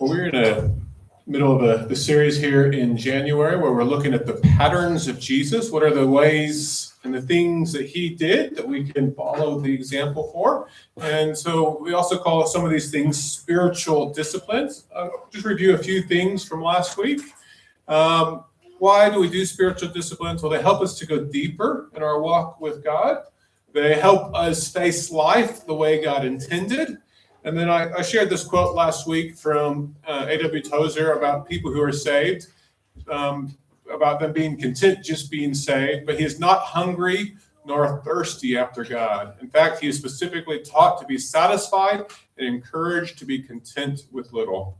Well, we're in the middle of the series here in January where we're looking at the patterns of Jesus. What are the ways and the things that he did that we can follow the example for? And so we also call some of these things spiritual disciplines. Just review a few things from last week. Why do we do spiritual disciplines? Well, they help us to go deeper in our walk with God. They help us face life the way God intended. And then I shared this quote last week from A.W. Tozer about people who are saved, about them being content just being saved, but he is not hungry nor thirsty after God. In fact, he is specifically taught to be satisfied and encouraged to be content with little.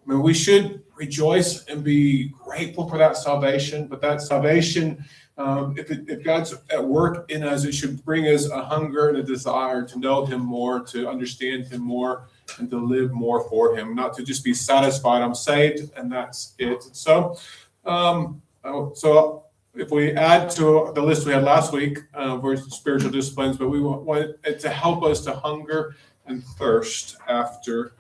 I mean, we should rejoice and be grateful for that salvation, but that salvation, if God's at work in us, it should bring us a hunger and a desire to know him more, to understand him more, and to live more for him, not to just be satisfied. I'm saved, and that's it. So if we add to the list we had last week for spiritual disciplines, but we want it to help us to hunger and thirst after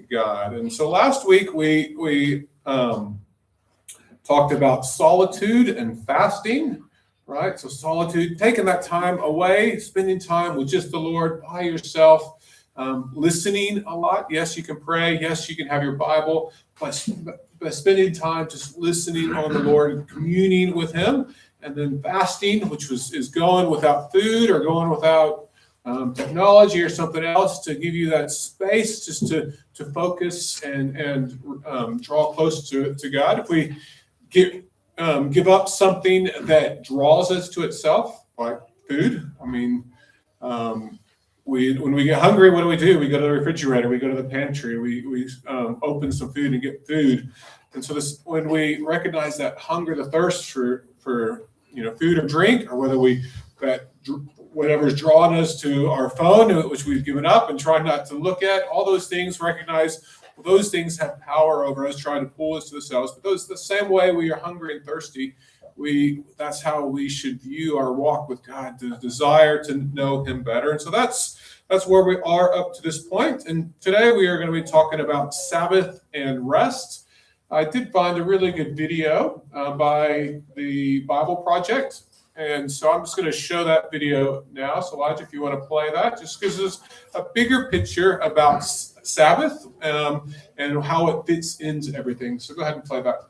God. And so last week we talked about solitude and fasting, right? So solitude, taking that time away, spending time with just the Lord by yourself, listening a lot. Yes, you can pray. Yes, you can have your Bible, but spending time just listening on the Lord and communing with him. And then fasting, which is going without food or going without technology or something else, to give you that space just to focus and draw close to God. If we give up something that draws us to itself, like food, I mean, when we get hungry, what do? We go to the refrigerator, we go to the pantry, we open some food and get food. And so when we recognize that hunger, the thirst for food or drink, or whatever's drawing us to our phone, which we've given up and try not to look at, all those things, recognize those things have power over us, trying to pull us to themselves. But the same way we are hungry and thirsty, that's how we should view our walk with God, the desire to know him better. And so that's where we are up to this point. And today we are going to be talking about Sabbath and rest. I did find a really good video by the Bible Project. And so I'm just going to show that video now. So Elijah, if you want to play that, just gives us a bigger picture about Sabbath and how it fits into everything. So go ahead and play that.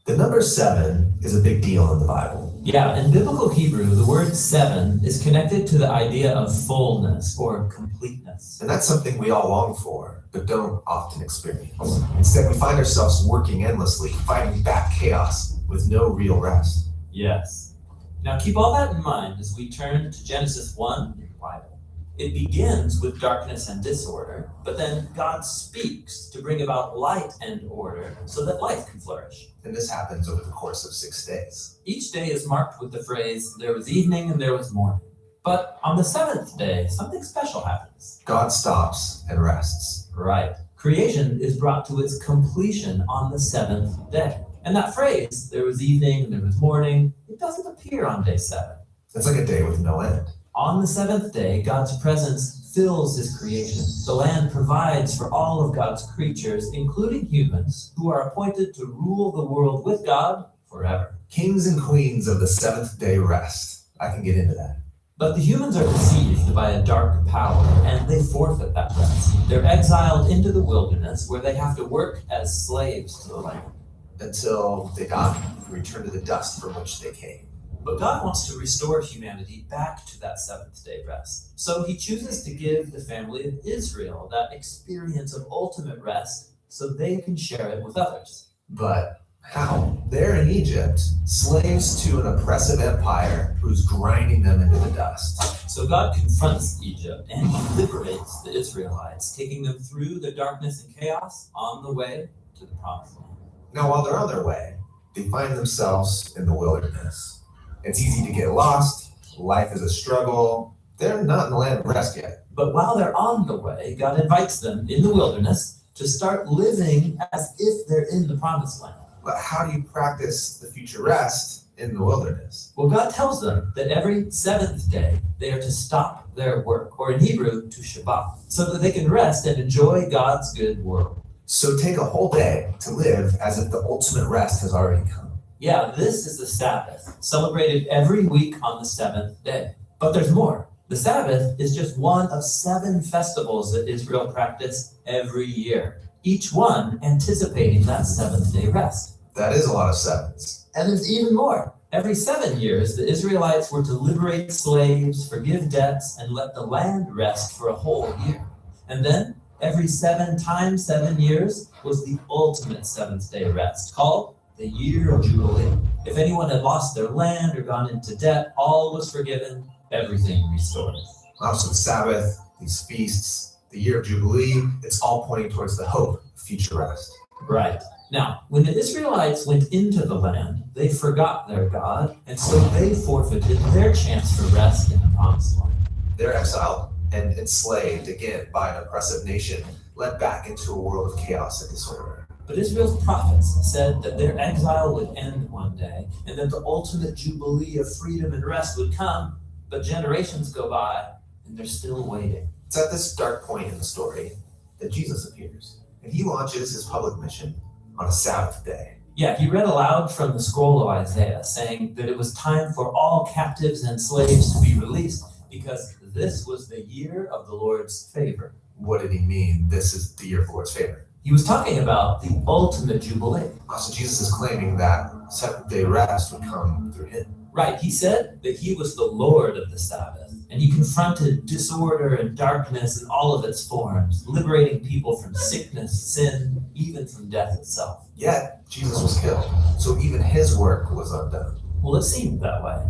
The number 7 is a big deal in the Bible. Yeah, in biblical Hebrew, the word 7 is connected to the idea of fullness or completeness. And that's something we all long for, but don't often experience. Instead, we find ourselves working endlessly, fighting back chaos with no real rest. Yes. Now keep all that in mind as we turn to Genesis 1 in the Bible. It begins with darkness and disorder, but then God speaks to bring about light and order so that life can flourish. And this happens over the course of 6 days. Each day is marked with the phrase, there was evening and there was morning. But on the 7th day, something special happens. God stops and rests. Right. Creation is brought to its completion on the 7th day. And that phrase, there was evening and there was morning, it doesn't appear on day 7. It's like a day with no end. On the 7th day, God's presence fills his creation. The land provides for all of God's creatures, including humans, who are appointed to rule the world with God forever. Kings and queens of the 7th day rest. I can get into that. But the humans are deceived by a dark power, and they forfeit that rest. They're exiled into the wilderness, where they have to work as slaves to the land. Until they die and return to the dust from which they came. But God wants to restore humanity back to that 7th day rest. So he chooses to give the family of Israel that experience of ultimate rest so they can share it with others. But how? They're in Egypt, slaves to an oppressive empire who's grinding them into the dust. So God confronts Egypt and he liberates the Israelites, taking them through the darkness and chaos on the way to the promised land. Now, while they're on their way, they find themselves in the wilderness. It's easy to get lost. Life is a struggle. They're not in the land of rest yet. But while they're on the way, God invites them in the wilderness to start living as if they're in the promised land. But how do you practice the future rest in the wilderness? Well, God tells them that every seventh day they are to stop their work, or in Hebrew, to Shabbat, so that they can rest and enjoy God's good world. So take a whole day to live as if the ultimate rest has already come. Yeah, this is the Sabbath, celebrated every week on the seventh day. But there's more. The Sabbath is just one of 7 festivals that Israel practiced every year, each one anticipating that seventh-day rest. That is a lot of sevens. And there's even more. Every 7 years, the Israelites were to liberate slaves, forgive debts, and let the land rest for a whole year. And then, every 7 times 7 years was the ultimate seventh-day rest, called the Year of Jubilee. If anyone had lost their land or gone into debt, all was forgiven, everything restored. Wow, so the Sabbath, these feasts, the Year of Jubilee, it's all pointing towards the hope of future rest. Right. Now, when the Israelites went into the land, they forgot their God, and so they forfeited their chance for rest in the promised land. They're exiled and enslaved again by an oppressive nation, led back into a world of chaos and disorder. But Israel's prophets said that their exile would end one day, and that the ultimate jubilee of freedom and rest would come, but generations go by, and they're still waiting. It's at this dark point in the story that Jesus appears, and he launches his public mission on a Sabbath day. Yeah, he read aloud from the scroll of Isaiah, saying that it was time for all captives and slaves to be released, because this was the year of the Lord's favor. What did he mean, this is the year of the Lord's favor? He was talking about the ultimate jubilee. So Jesus is claiming that seventh-day rest would come through him. Right, he said that he was the Lord of the Sabbath, and he confronted disorder and darkness in all of its forms, liberating people from sickness, sin, even from death itself. Yet, Jesus was killed, so even his work was undone. Well, it seemed that way.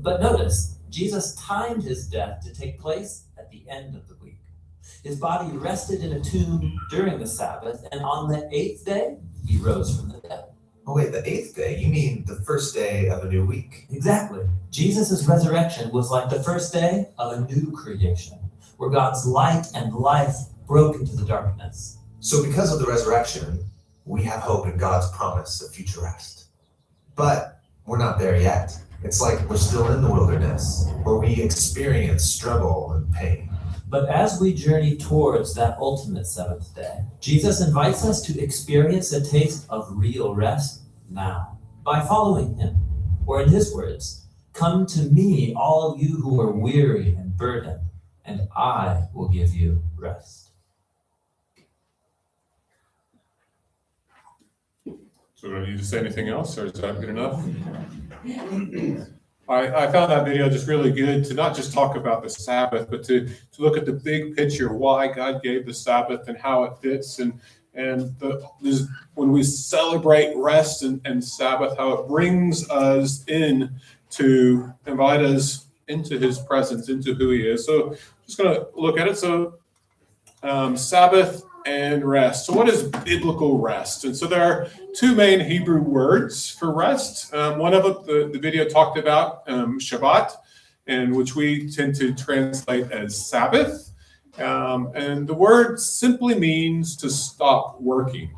But notice, Jesus timed his death to take place at the end of the week. His body rested in a tomb during the Sabbath, and on the 8th day, he rose from the dead. Oh wait, the 8th day? You mean the first day of a new week? Exactly. Jesus' resurrection was like the first day of a new creation, where God's light and life broke into the darkness. So because of the resurrection, we have hope in God's promise of future rest. But we're not there yet. It's like we're still in the wilderness, where we experience struggle and pain. But as we journey towards that ultimate seventh day, Jesus invites us to experience a taste of real rest now by following him. Or in his words, "Come to me, all you who are weary and burdened, and I will give you rest." So do I need to say anything else, or is that good enough? I found that video just really good to not just talk about the Sabbath, but to look at the big picture, why God gave the Sabbath and how it fits, and when we celebrate rest and Sabbath, how it brings us in to invite us into his presence, into who he is. So just going to look at it. So Sabbath and rest. So what is biblical rest? And so there are 2 main Hebrew words for rest. One of them, the video talked about Shabbat, and which we tend to translate as Sabbath. And the word simply means to stop working.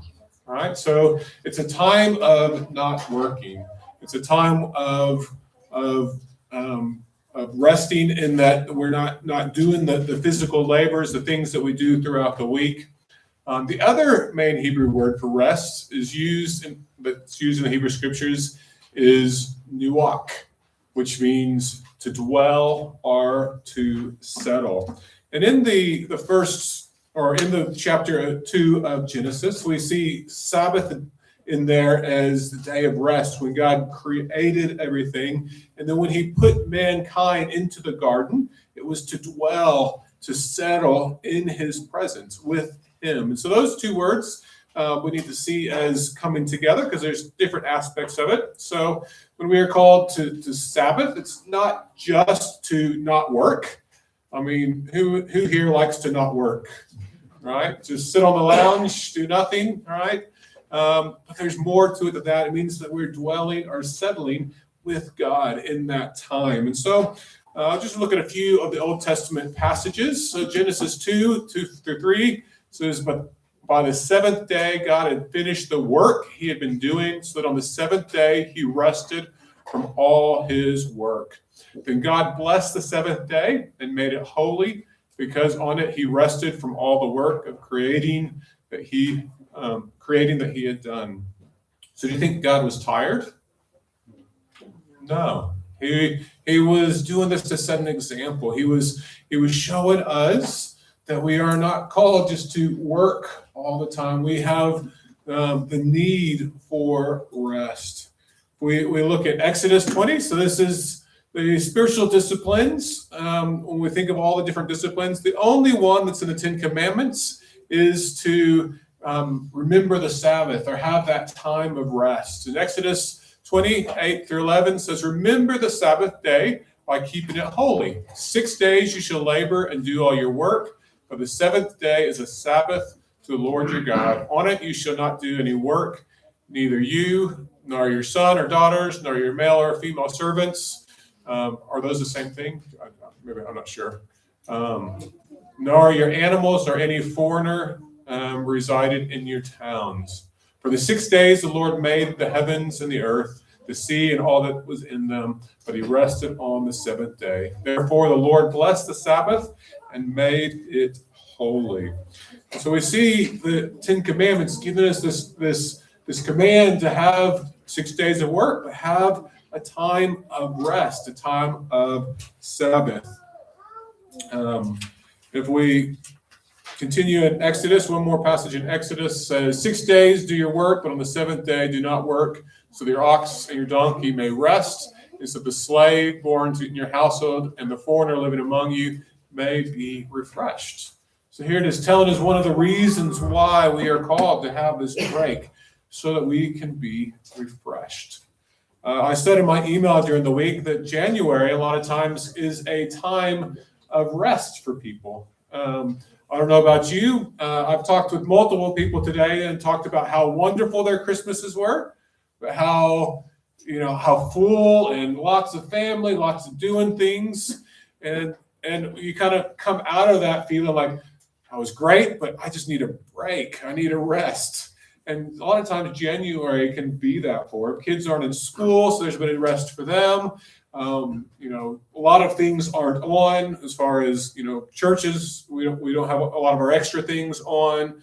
All right. So it's a time of not working. It's a time of resting, in that we're not doing the physical labors, the things that we do throughout the week. The other main Hebrew word for rest is used in the Hebrew scriptures is nuach, which means to dwell or to settle. And in the first, or in the chapter 2 of Genesis, we see Sabbath in there as the day of rest, when God created everything. And then when he put mankind into the garden, it was to dwell, to settle in his presence with him. And so those 2 words we need to see as coming together, because there's different aspects of it. So when we are called to Sabbath, it's not just to not work. I mean, who here likes to not work, right? Just sit on the lounge, do nothing, right? But there's more to it than that. It means that we're dwelling or settling with God in that time. And so I'll just look at a few of the Old Testament passages. So Genesis 2:2-3 says, "But by the 7th day, God had finished the work he had been doing, so that on the 7th day he rested from all his work. Then God blessed the seventh day and made it holy, because on it he rested from all the work of creating that he had done. So do you think God was tired? No. He was doing this to set an example. He was showing us that we are not called just to work all the time. We have the need for rest. We look at Exodus 20. So this is the spiritual disciplines. When we think of all the different disciplines, the only one that's in the Ten Commandments is to remember the Sabbath, or have that time of rest. In Exodus 20:8-11 says, remember the Sabbath day by keeping it holy. 6 days you shall labor and do all your work, but the seventh day is a Sabbath to the Lord your God. On it you shall not do any work, neither you, nor your son or daughters, nor your male or female servants. Are those the same thing? Maybe, I'm not sure. Nor your animals, nor any foreigner resided in your towns. For the 6 days the Lord made the heavens and the earth, the sea and all that was in them, but he rested on the seventh day. Therefore the Lord blessed the Sabbath and made it holy. So we see the Ten Commandments giving us this command to have 6 days of work, but have a time of rest, a time of Sabbath. If we continue in Exodus, one more passage in Exodus says, 6 days do your work, but on the seventh day do not work, so that your ox and your donkey may rest, and so the slave born in your household and the foreigner living among you may be refreshed. So here it is telling us one of the reasons why we are called to have this break, so that we can be refreshed. I said in my email during the week that January a lot of times is a time of rest for people. I don't know about you. I've talked with multiple people today and talked about how wonderful their Christmases were, but how full and lots of family, lots of doing things. And you kind of come out of that feeling like, I was great, but I just need a break. I need a rest. And a lot of times January can be that for them. Kids aren't in school, so there's a bit of rest for them. A lot of things aren't on as far as, churches. We don't have a lot of our extra things on,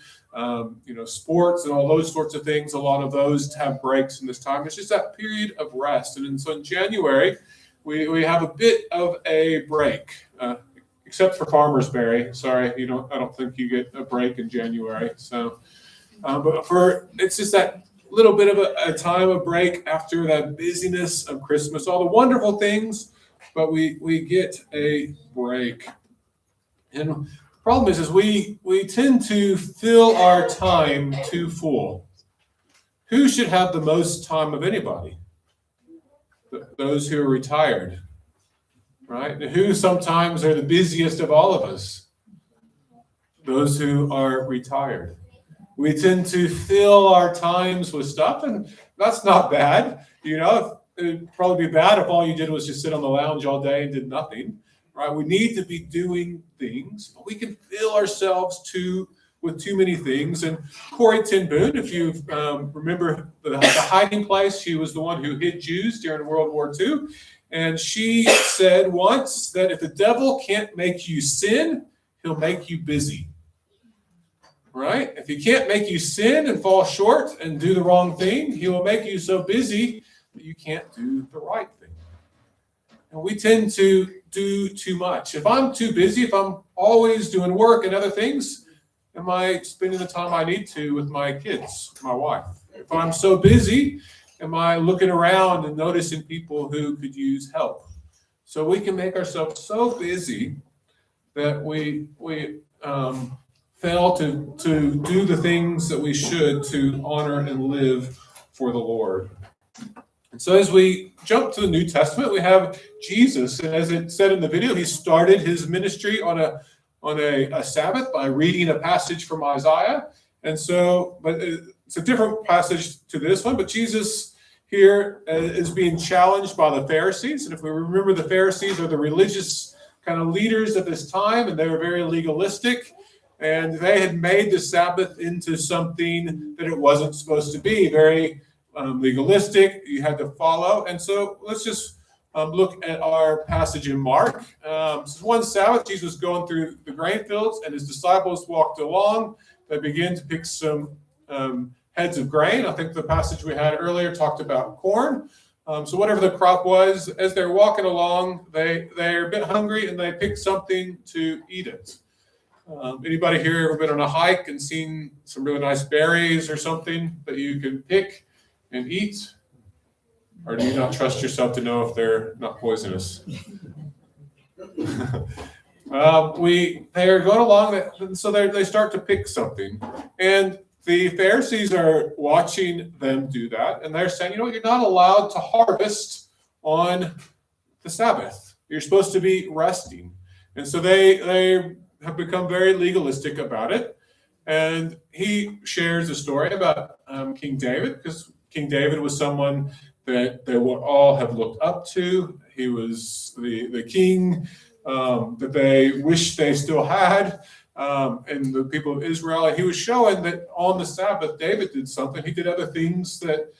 sports and all those sorts of things. A lot of those have breaks in this time. It's just that period of rest. And so in January, we have a bit of a break, except for Farmer's Berry. Sorry, I don't think you get a break in January. So, but it's just that little bit of a time of break after that busyness of Christmas, all the wonderful things, but we get a break. And the problem is we tend to fill our time too full. Who should have the most time of anybody? Those who are retired, right? Who sometimes are the busiest of all of us? Those who are retired. We tend to fill our times with stuff, and that's not bad. It'd probably be bad if all you did was just sit on the lounge all day and did nothing, right? We need to be doing things, but we can fill ourselves with too many things. And Corrie ten Boom, if you remember the hiding place, she was the one who hid Jews during World War II. And she said once that if the devil can't make you sin, he'll make you busy. Right? If he can't make you sin and fall short and do the wrong thing, he will make you so busy that you can't do the right thing. And we tend to do too much. If I'm too busy, if I'm always doing work and other things, am I spending the time I need to with my kids, my wife? If I'm so busy, am I looking around and noticing people who could use help? So we can make ourselves so busy that we fail to do the things that we should to honor and live for the Lord. And so as we jump to the New Testament, we have Jesus. And as it said in the video, he started his ministry on a Sabbath by reading a passage from Isaiah. And so, but it's a different passage to this one, but Jesus here is being challenged by the Pharisees. And if we remember, the Pharisees are the religious kind of leaders at this time, and they were very legalistic. And they had made the Sabbath into something that it wasn't supposed to be, very legalistic. You had to follow. And so let's just look at our passage in Mark. One Sabbath, Jesus was going through the grain fields, and his disciples walked along. They began to pick some heads of grain. I think the passage we had earlier talked about corn. So whatever the crop was, as they're walking along, they're a bit hungry, and they pick something to eat it. Anybody here ever been on a hike and seen some really nice berries or something that you can pick and eat? Or do you not trust yourself to know if they're not poisonous? They're going along, so they start to pick something. And the Pharisees are watching them do that, and they're saying, you're not allowed to harvest on the Sabbath. You're supposed to be resting. And so they have become very legalistic about it. And he shares a story about King David, because King David was someone that they would all have looked up to. He was the king that they wish they still had, and the people of Israel. And he was showing that on the Sabbath, David did something. He did other things that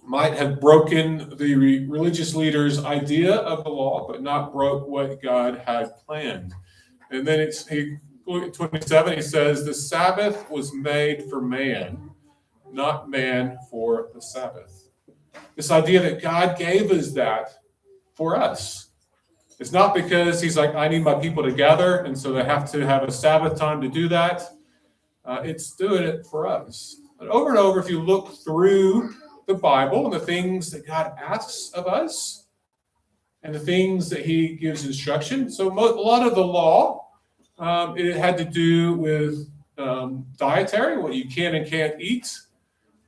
might have broken the religious leaders' idea of the law, but not broke what God had planned. And then he 27, he says, the Sabbath was made for man, not man for the Sabbath. This idea that God gave us that for us. It's not because he's like, I need my people to gather, and so they have to have a Sabbath time to do that. It's doing it for us. But over and over, if you look through the Bible and the things that God asks of us and the things that he gives instruction. So a lot of the law, it had to do with dietary, what you can and can't eat,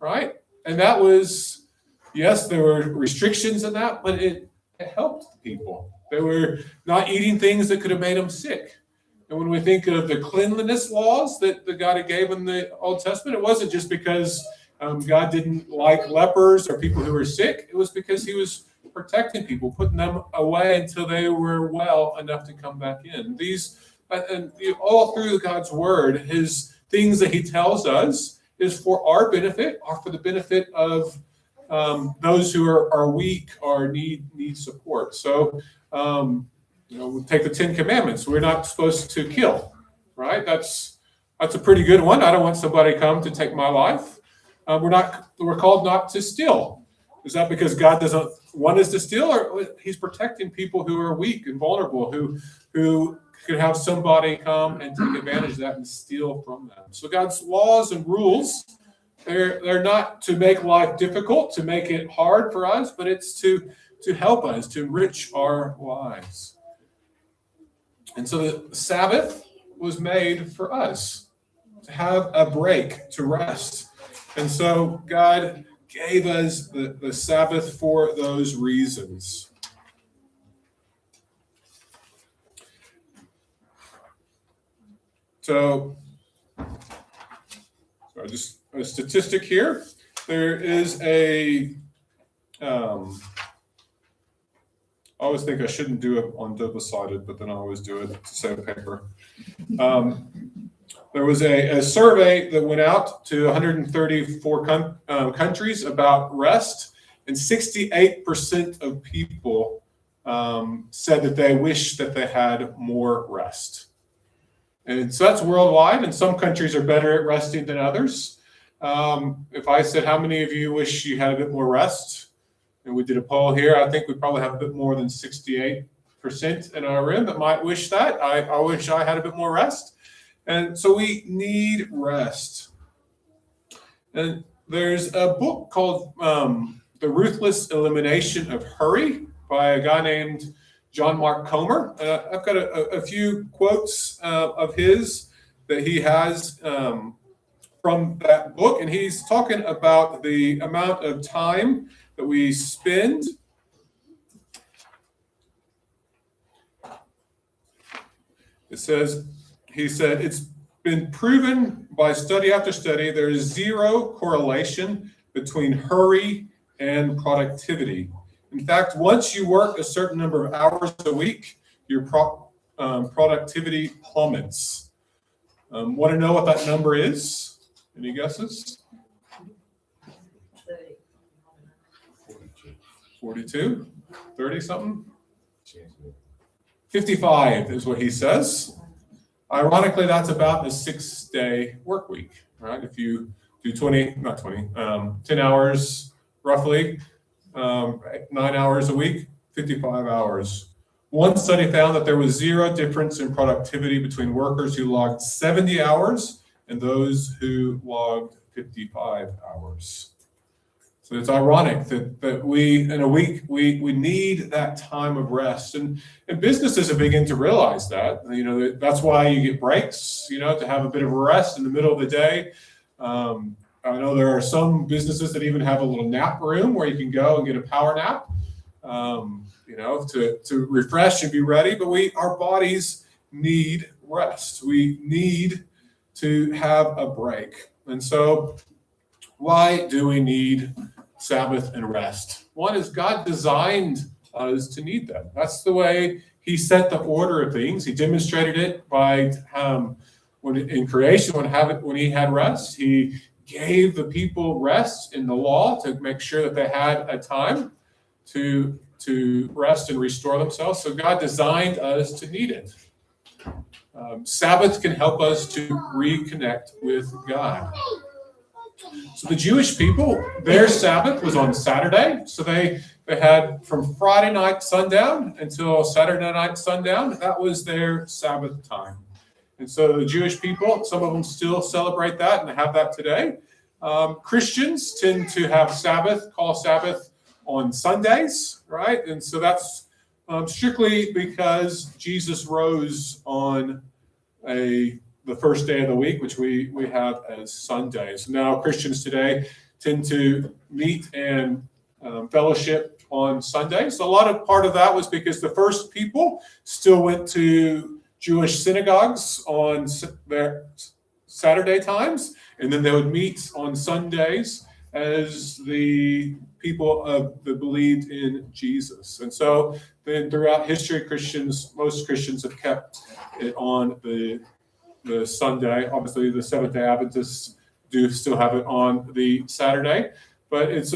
right? And that was, yes, there were restrictions in that, but it helped people. They were not eating things that could have made them sick. And when we think of the cleanliness laws that God had gave in the Old Testament, it wasn't just because God didn't like lepers or people who were sick. It was because he was protecting people, putting them away until they were well enough to come back in. All through God's word, his things that he tells us is for our benefit, or for the benefit of those who are weak or need support. So, we take the 10 Commandments. We're not supposed to kill, right? That's a pretty good one. I don't want somebody to come to take my life. We're called not to steal. Is that because God doesn't want us to steal, or he's protecting people who are weak and vulnerable, who could have somebody come and take advantage of that and steal from them? So God's laws and rules, they're not to make life difficult, to make it hard for us, but it's to help us, to enrich our lives. And so the Sabbath was made for us, to have a break, to rest. And so God gave us the Sabbath for those reasons. So just a statistic here. There is I always think I shouldn't do it on double-sided, but then I always do it to save paper. There was a survey that went out to 134 countries about rest, and 68% of people said that they wish that they had more rest. And so that's worldwide, and some countries are better at resting than others. If I said, how many of you wish you had a bit more rest? And we did a poll here, I think we probably have a bit more than 68% in our room that might wish that. I wish I had a bit more rest. And so we need rest. And there's a book called The Ruthless Elimination of Hurry by a guy named John Mark Comer. I've got a few quotes of his that he has from that book. And he's talking about the amount of time that we spend he said, it's been proven by study after study there is zero correlation between hurry and productivity. In fact, once you work a certain number of hours a week, your productivity plummets. Want to know what that number is? Any guesses? 42, 30 something. 55 is what he says. Ironically, that's about the 6-day work week, right? If you do 10 hours roughly, 9 hours a week, 55 hours. One study found that there was zero difference in productivity between workers who logged 70 hours and those who logged 55 hours. So it's ironic that we, in a week, we need that time of rest. And businesses are beginning to realize that. That's why you get breaks, to have a bit of a rest in the middle of the day. I know there are some businesses that even have a little nap room where you can go and get a power nap, to refresh and be ready. But our bodies need rest. We need to have a break. And so why do we need Sabbath and rest? One is God designed us to need them. That's the way he set the order of things. He demonstrated it by in creation, when he had rest. He gave the people rest in the law to make sure that they had a time to rest and restore themselves. So God designed us to need it. Sabbath can help us to reconnect with God. So the Jewish people, their Sabbath was on Saturday. So they had from Friday night sundown until Saturday night sundown. That was their Sabbath time. And so the Jewish people, some of them still celebrate that and have that today. Christians tend to have call Sabbath on Sundays, right? And so that's strictly because Jesus rose on the first day of the week, which we have as Sundays. Now Christians today tend to meet and fellowship on Sundays. So a lot of part of that was because the first people still went to Jewish synagogues on their Saturday times, and then they would meet on Sundays as the people that believed in Jesus. And so then throughout history, most Christians have kept it on the Sunday. Obviously, the Seventh-day Adventists do still have it on the Saturday. But it's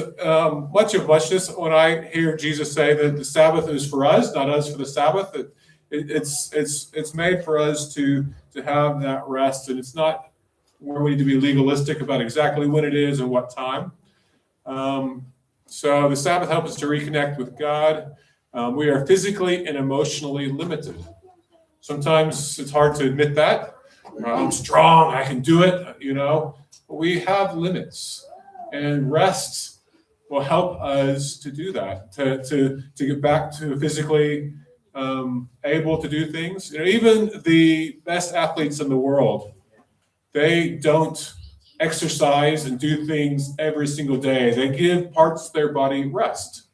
much of muchness when I hear Jesus say that the Sabbath is for us, not us for the Sabbath. It's made for us to have that rest, and it's not where we need to be legalistic about exactly when it is and what time. So the Sabbath helps us to reconnect with God. We are physically and emotionally limited. Sometimes it's hard to admit that. I'm strong, I can do it, But we have limits, and rest will help us to do that, to get back to physically able to do things. Even the best athletes in the world, they don't exercise and do things every single day. They give parts of their body rest.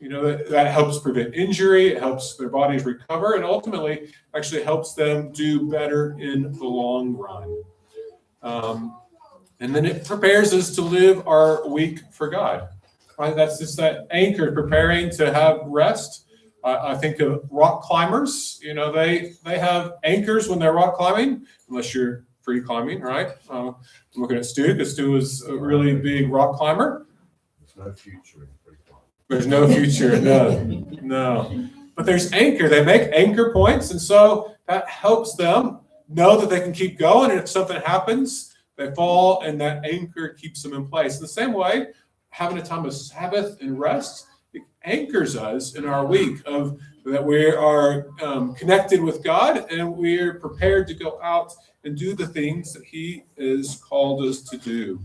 That helps prevent injury, it helps their bodies recover, and ultimately actually helps them do better in the long run. And then it prepares us to live our week for God. Right? That's just that anchor, preparing to have rest. I think of rock climbers. They have anchors when they're rock climbing, unless you're free climbing, right? I'm looking at Stu, because Stu is a really big rock climber. There's no future in free climbing. There's no future, no. But there's anchor. They make anchor points, and so that helps them know that they can keep going, and if something happens, they fall, and that anchor keeps them in place. In the same way, having a time of Sabbath and rest, it anchors us in our week of that we are connected with God, and we're prepared to go out and do the things that he has called us to do.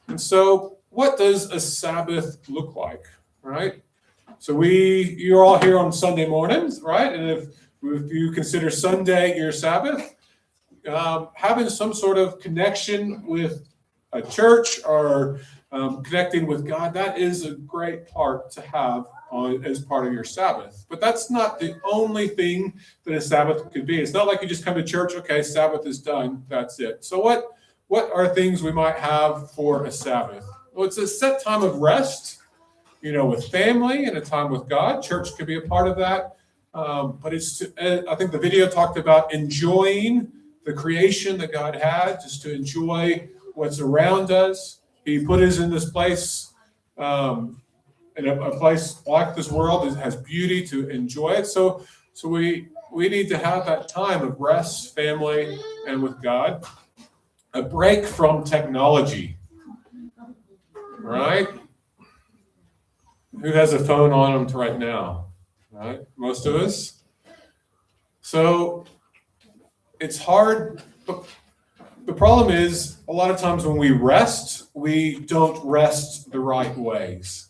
And so what does a Sabbath look like, right? So you're all here on Sunday mornings, right? And if you consider Sunday your Sabbath, having some sort of connection with a church or connecting with God, that is a great part to have as part of your Sabbath. But that's not the only thing that a Sabbath could be. It's not like you just come to church, okay, Sabbath is done, that's it. So what are things we might have for a Sabbath? Well, it's a set time of rest, with family and a time with God. Church could be a part of that. But I think the video talked about enjoying the creation that God had, just to enjoy what's around us. He put us in this place in a place like this world has beauty to enjoy it. So we need to have that time of rest, family, and with God. A break from technology, right? Who has a phone on them right now, right? Most of us. So it's hard. The problem is a lot of times when we rest, we don't rest the right ways,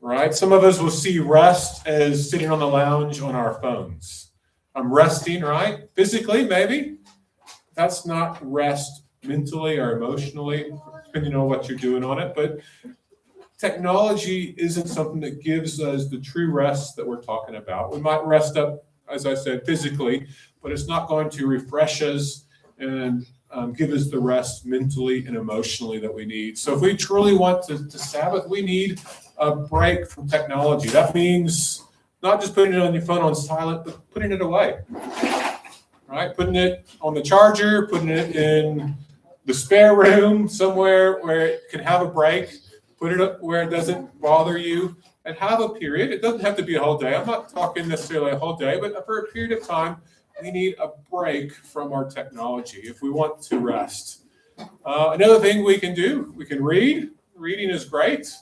right? Some of us will see rest as sitting on the lounge on our phones. I'm resting, right? Physically, maybe. That's not rest mentally or emotionally, depending on what you're doing on it. But technology isn't something that gives us the true rest that we're talking about. We might rest up, as I said, physically, but it's not going to refresh us and give us the rest mentally and emotionally that we need. So if we truly want to Sabbath, we need a break from technology. That means not just putting it on your phone on silent, but putting it away, right? Putting it on the charger, putting it in the spare room somewhere where it can have a break, put it up where it doesn't bother you, and have a period. It doesn't have to be a whole day. I'm not talking necessarily a whole day, but for a period of time, we need a break from our technology if we want to rest. Another thing we can do, we can read. Reading is great,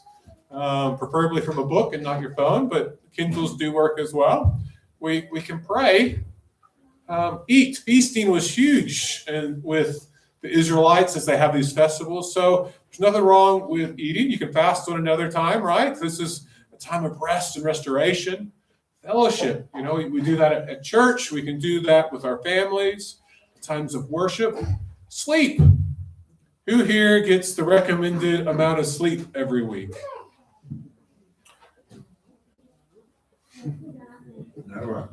preferably from a book and not your phone, but Kindles do work as well. We can pray. Eat. Feasting was huge and with the Israelites as they have these festivals. So there's nothing wrong with eating. You can fast on another time, right? This is a time of rest and restoration. Fellowship, we do that at church. We can do that with our families, times of worship. Sleep. Who here gets the recommended amount of sleep every week?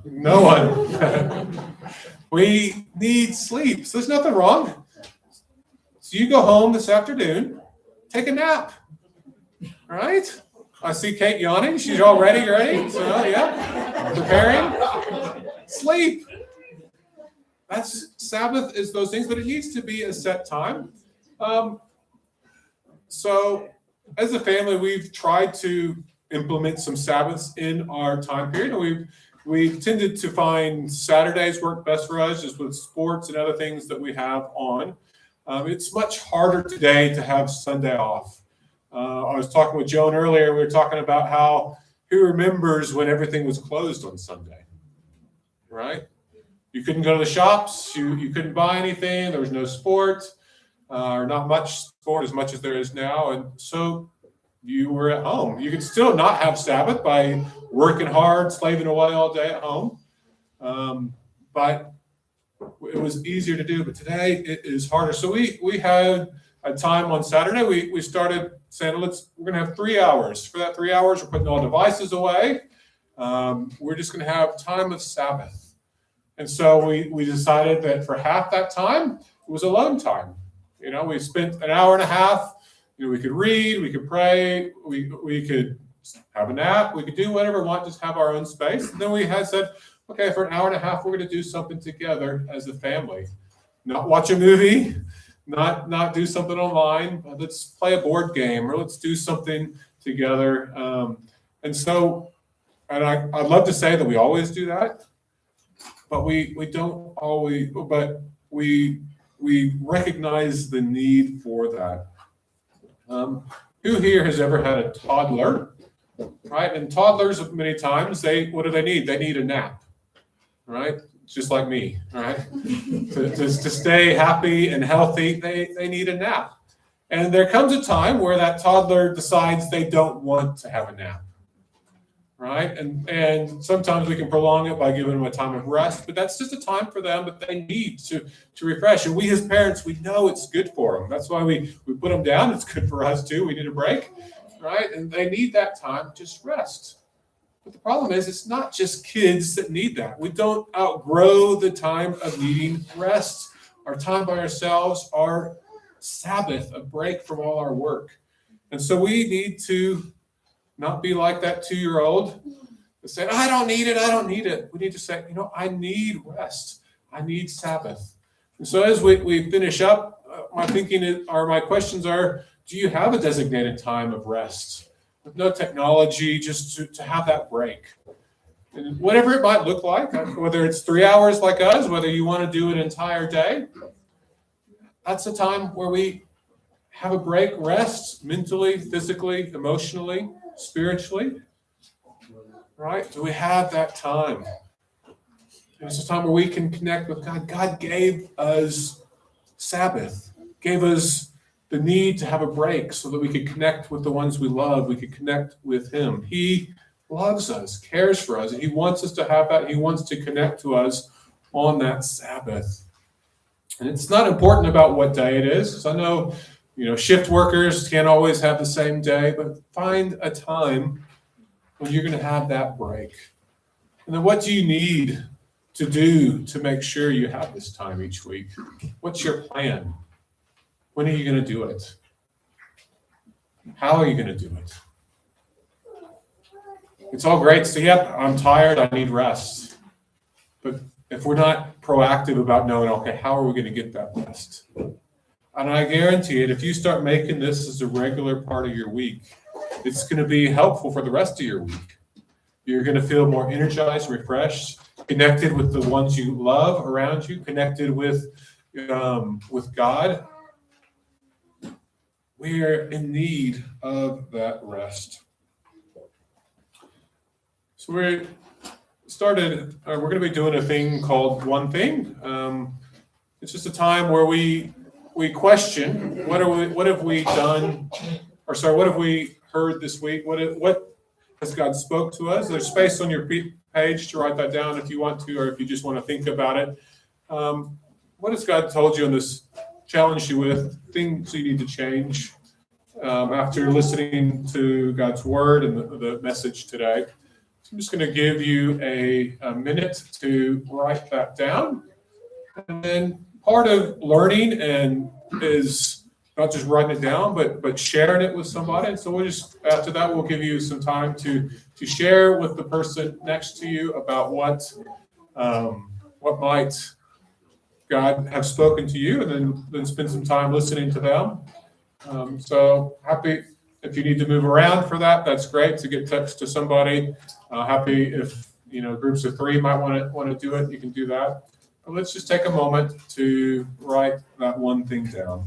No one. We need sleep. So there's nothing wrong. So you go home this afternoon, take a nap. All right? I see Kate yawning. She's all ready. So, yeah. Preparing. Sleep. That's Sabbath is those things, but it needs to be a set time. So as a family, we've tried to implement some Sabbaths in our time period. And we've tended to find Saturdays work best for us, just with sports and other things that we have on. It's much harder today to have Sunday off. I was talking with Joan earlier. We were talking about who remembers when everything was closed on Sunday, right? You couldn't go to the shops. You couldn't buy anything. There was no sport, or not much sport as much as there is now. And so you were at home. You could still not have Sabbath by working hard, slaving away all day at home. But it was easier to do. But today it is harder. So we had a time on Saturday. We started saying, we're going to have 3 hours. For that 3 hours, we're putting all devices away. We're just going to have time of Sabbath. And so we decided that for half that time, it was alone time. We spent an hour and a half. We could read, we could pray, we could have a nap, we could do whatever we want, just have our own space. And then we had said, okay, for an hour and a half, we're going to do something together as a family. Not watch a movie, not do something online, but let's play a board game or let's do something together. And I'd love to say that we always do that, but we don't always, but we recognize the need for that. Who here has ever had a toddler, right? And toddlers, many times, what do they need? They need a nap, right? Just like me, right? to stay happy and healthy, they need a nap. And there comes a time where that toddler decides they don't want to have a nap, right? And sometimes we can prolong it by giving them a time of rest, but that's just a time for them that they need to refresh. And we as parents, we know it's good for them. That's why we put them down. It's good for us too. We need a break, right? And they need that time, just rest. But the problem is it's not just kids that need that. We don't outgrow the time of needing rest. Our time by ourselves, our Sabbath, a break from all our work. And so we need to not be like that 2-year-old that said, I don't need it. We need to say, I need rest. I need Sabbath. And so as we finish up, my questions are, do you have a designated time of rest? with no technology, just to have that break. And whatever it might look like, whether it's 3 hours like us, whether you want to do an entire day, that's a time where we have a break, rest mentally, physically, emotionally, spiritually. Right? Do we have that time? It's a time where we can connect with God. God gave us Sabbath, gave us the need to have a break so that we could connect with the ones we love. We could connect with Him. He loves us, cares for us, and He wants us to have that. He wants to connect to us on that Sabbath. And it's not important about what day it is, because I know, shift workers can't always have the same day, but find a time when you're going to have that break. And then what do you need to do to make sure you have this time each week? What's your plan? When are you going to do it? How are you going to do it? It's all great to say, yep, I'm tired, I need rest. But if we're not proactive about knowing, okay, how are we going to get that rest? And I guarantee it, if you start making this as a regular part of your week, it's going to be helpful for the rest of your week. You're going to feel more energized, refreshed, connected with the ones you love around you, connected with God. We are in need of that rest. So we're going to be doing a thing called One Thing. It's just a time where we question what have we done, what have we heard this week? What has God spoke to us? There's space on your page to write that down if you want to, or if you just want to think about it. What has God told you on this, challenged you with, things you need to change after listening to God's word and the message today? So I'm just going to give you a minute to write that down. And then part of learning is not just writing it down, but sharing it with somebody. And so after that, we'll give you some time to share with the person next to you about what might God have spoken to you, and then spend some time listening to them. So happy if you need to move around for that. That's great to get text to somebody. Happy if groups of 3 might want to do it. You can do that. But let's just take a moment to write that one thing down.